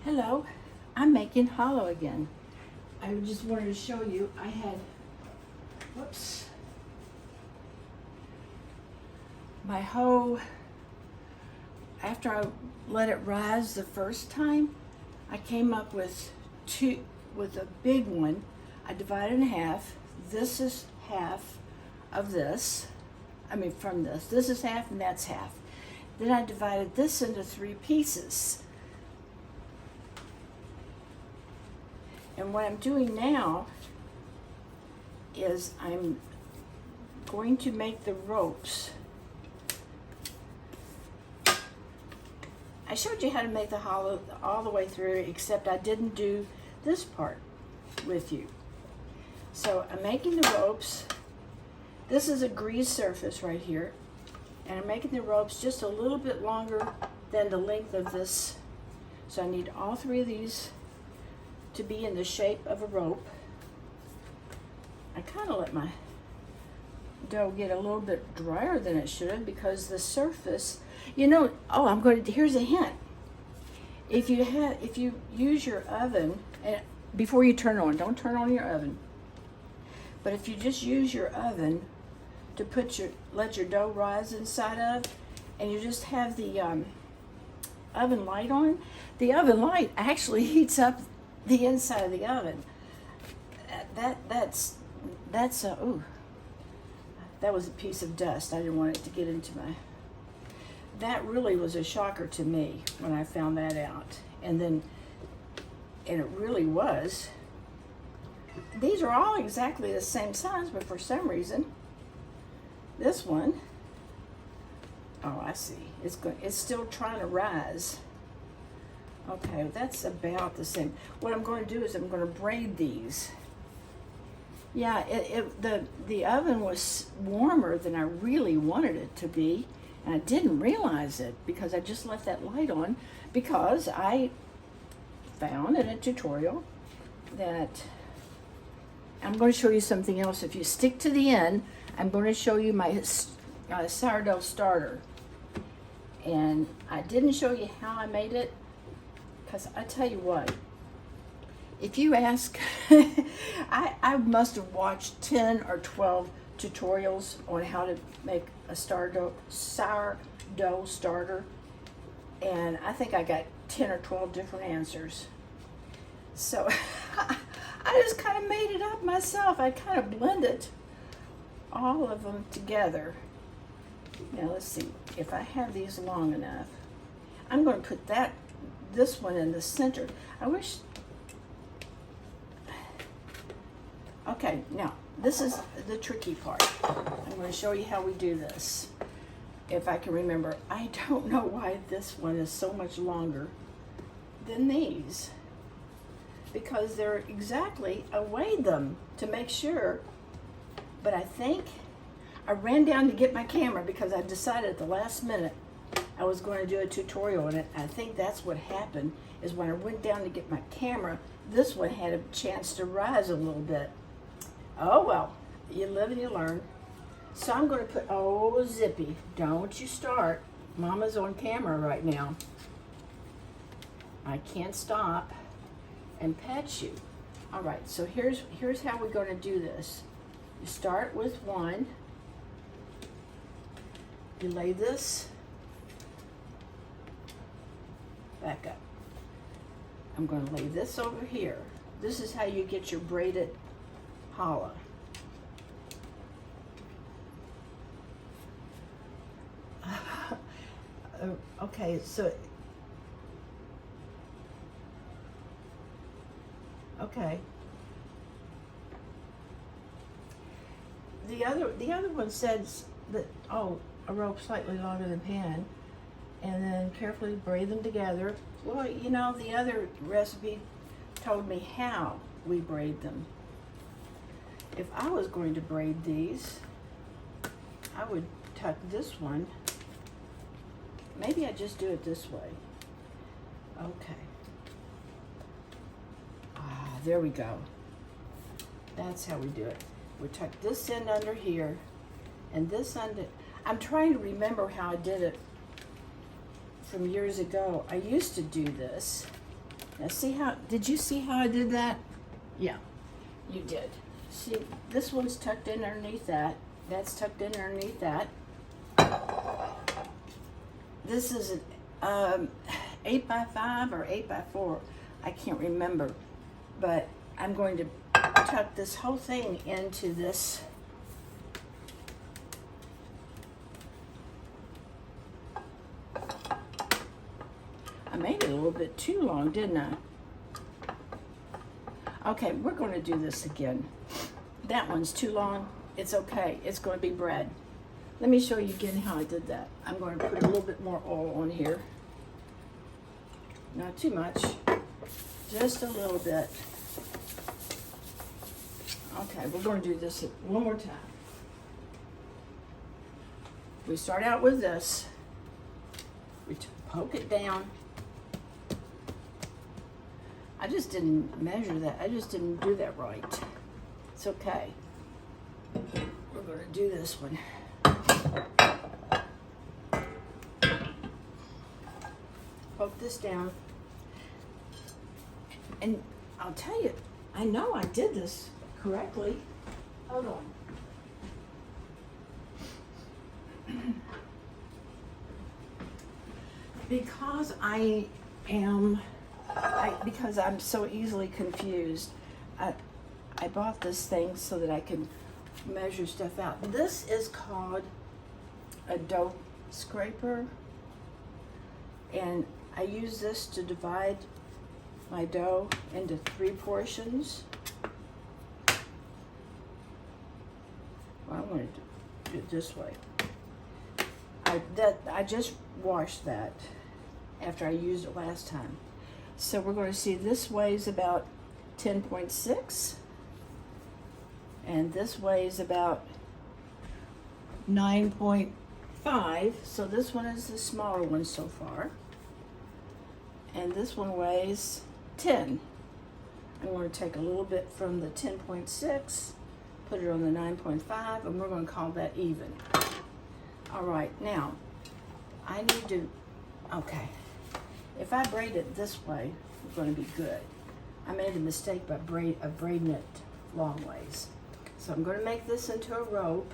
Hello, I'm making hollow again. I just wanted to show you, I had, whoops, my hoe, after I let it rise the first time, I came up with a big one. I divided in half. This is half of this. From this. This is half and that's half. Then I divided this into 3 pieces. And what I'm doing now is I'm going to make the ropes. I showed you how to make the hollow all the way through, except I didn't do this part with you. So I'm making the ropes. This is a greased surface right here. And I'm making the ropes just a little bit longer than the length of this. So I need all 3 of these to be in the shape of a rope. I kind of let my dough get a little bit drier than it should have because the surface, here's a hint. If you use your oven, and before you turn on, don't turn on your oven. But if you just use your oven to let your dough rise inside of, and you just have the oven light on, the oven light actually heats up the inside of the oven. That was a piece of dust. I didn't want it to get into that really was a shocker to me when I found that out. And it really was. These are all exactly the same size, but for some reason, this one, oh, I see. It's still trying to rise. Okay, that's about the same. What I'm going to do is I'm going to braid these. Yeah, the oven was warmer than I really wanted it to be, and I didn't realize it because I just left that light on because I found in a tutorial that I'm going to show you something else. If you stick to the end, I'm going to show you my sourdough starter. And I didn't show you how I made it because I tell you what, if you ask, I must have watched 10 or 12 tutorials on how to make a sourdough starter, and I think I got 10 or 12 different answers. So I just kind of made it up myself. I kind of blended all of them together. Now let's see if I have these long enough. I'm going to put this one in the center. I wish. Okay, now this is the tricky part. I'm going to show you how we do this. If I can remember, I don't know why this one is so much longer than these. Because they're exactly, I weighed them to make sure, but I think I ran down to get my camera because I decided at the last minute I was going to do a tutorial on it. I think that's what happened, is when I went down to get my camera, this one had a chance to rise a little bit. Oh well, you live and you learn. So I'm going to put, oh Zippy, don't you start. Mama's on camera right now. I can't stop and pet you. All right, so here's how we're going to do this. You start with one. You lay this back up. I'm going to lay this over here. This is how you get your braided challah. Okay, so okay. The other one says that, oh, a rope slightly longer than pan, and then carefully braid them together. Well, the other recipe told me how we braid them. If I was going to braid these, I would tuck this one. Maybe I just do it this way. Okay. There we go. That's how we do it. We tuck this end under here, and this under. I'm trying to remember how I did it from years ago. I used to do this. Now see how, did you see how I did that? Yeah, you did. See, this one's tucked in underneath that. That's tucked in underneath that. This is an 8x5 or 8x4. I can't remember. But I'm going to tuck this whole thing into this. I made it a little bit too long, didn't I? Okay, we're going to do this again. That one's too long. It's okay. It's going to be bread. Let me show you again how I did that. I'm going to put a little bit more oil on here. Not too much. Just a little bit. Okay, we're going to do this one more time. We start out with this. We poke it down. I just didn't measure that. I just didn't do that right. It's okay. We're going to do this one. Poke this down. And I'll tell you, I know I did this correctly. Hold on. Because because I'm so easily confused, I bought this thing so that I can measure stuff out. This is called a dough scraper, and I use this to divide my dough into 3 portions. Well, I'm going to do it this way. I just washed that after I used it last time. So we're going to see this weighs about 10.6, and this weighs about 9.5. So this one is the smaller one so far, and this one weighs 10. I'm going to take a little bit from the 10.6, put it on the 9.5, and we're going to call that even. All right, now I need to, okay, if I braid it this way, it's going to be good. I made a mistake by braiding it long ways. So I'm going to make this into a rope.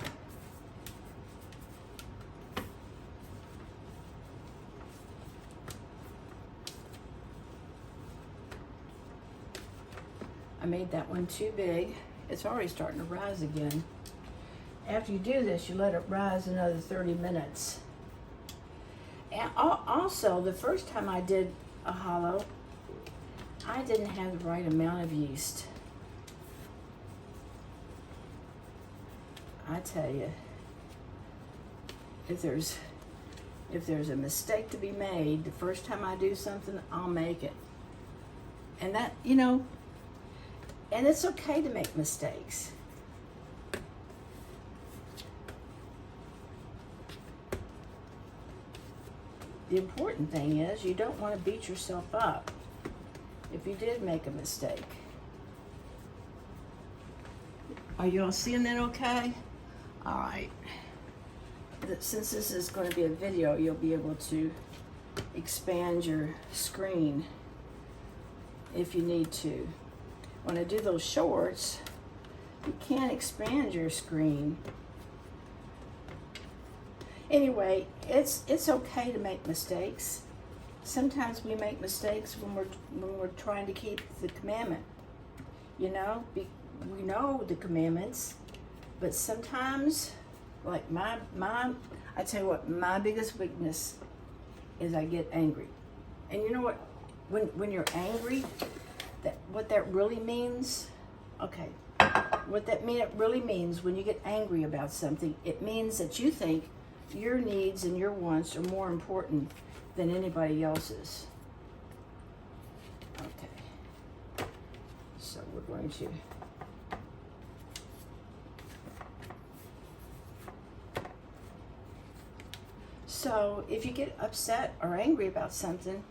I made that one too big. It's already starting to rise again. After you do this, you let it rise another 30 minutes. And also, the first time I did a hollow, I didn't have the right amount of yeast. I tell you, if there's a mistake to be made, the first time I do something, I'll make it. And that, you know, and it's okay to make mistakes. The important thing is you don't want to beat yourself up if you did make a mistake. Are you all seeing that okay? All right. Since this is going to be a video, you'll be able to expand your screen if you need to. When I do those shorts, you can't expand your screen. Anyway, it's okay to make mistakes. Sometimes we make mistakes when we're trying to keep the commandment. You know, we know the commandments, but sometimes, like I tell you what, my biggest weakness is I get angry. And you know what? When you're angry, what that really means, okay, what that really means when you get angry about something, it means that you think your needs and your wants are more important than anybody else's. Okay, so we're going to so if you get upset or angry about something,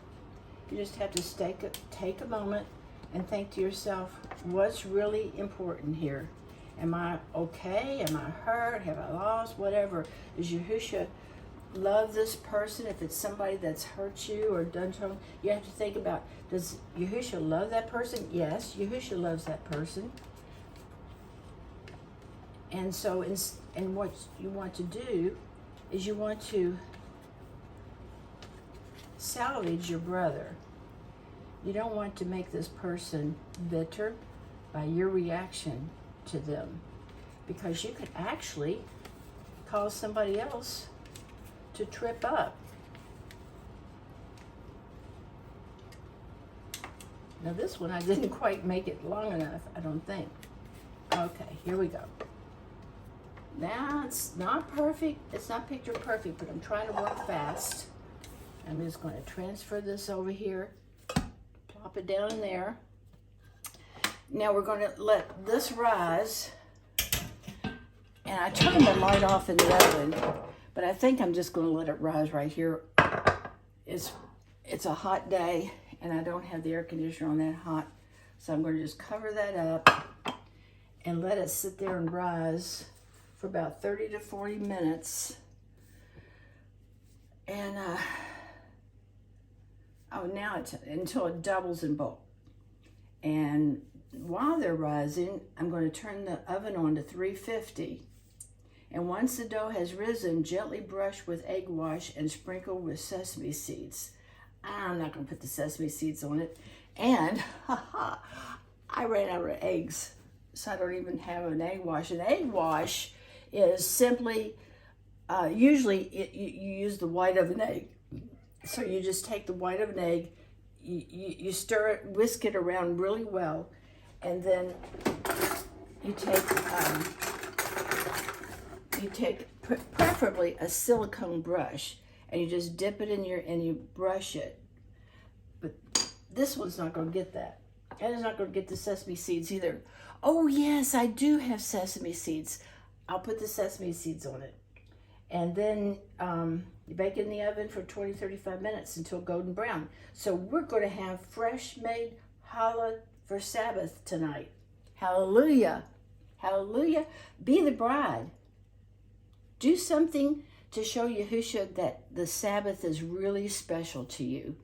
you just have to take a moment and think to yourself, what's really important here? Am I okay? Am I hurt? Have I lost? Whatever is Yahushua love this person, if it's somebody that's hurt you or done something, you have to think about, does Yahushua love that person? Yes, Yahushua loves that person. And so, and what you want to do is you want to salvage your brother. You don't want to make this person bitter by your reaction to them, because you could actually cause somebody else to trip up. Now this one, I didn't quite make it long enough, I don't think. Okay, here we go. Now it's not perfect, it's not picture perfect, but I'm trying to work fast. I'm just going to transfer this over here, plop it down in there. Now we're going to let this rise, and I turned the light off in the oven, but I think I'm just going to let it rise right here. It's a hot day, and I don't have the air conditioner on that hot, so I'm going to just cover that up and let it sit there and rise for about 30 to 40 minutes. And now it's until it doubles in bulk. And while they're rising, I'm going to turn the oven on to 350. And once the dough has risen, gently brush with egg wash and sprinkle with sesame seeds. I'm not going to put the sesame seeds on it. And I ran out of eggs, so I don't even have an egg wash. An egg wash is simply, usually you use the white of an egg. So you just take the white of an egg, you stir it, whisk it around really well, and then you take preferably a silicone brush, and you just dip it in and you brush it. But this one's not going to get that. And it's not going to get the sesame seeds either. Oh yes, I do have sesame seeds. I'll put the sesame seeds on it. And then you bake it in the oven for 20-35 minutes until golden brown. So we're going to have fresh made challah for Sabbath tonight. Hallelujah. Hallelujah. Be the bride. Do something to show Yahushua that the Sabbath is really special to you.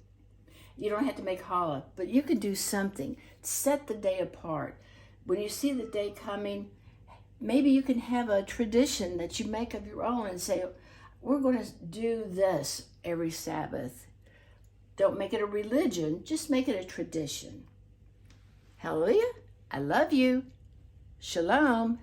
You don't have to make challah, but you can do something. Set the day apart. When you see the day coming, maybe you can have a tradition that you make of your own and say, we're going to do this every Sabbath. Don't make it a religion, just make it a tradition. Hallelujah. I love you. Shalom.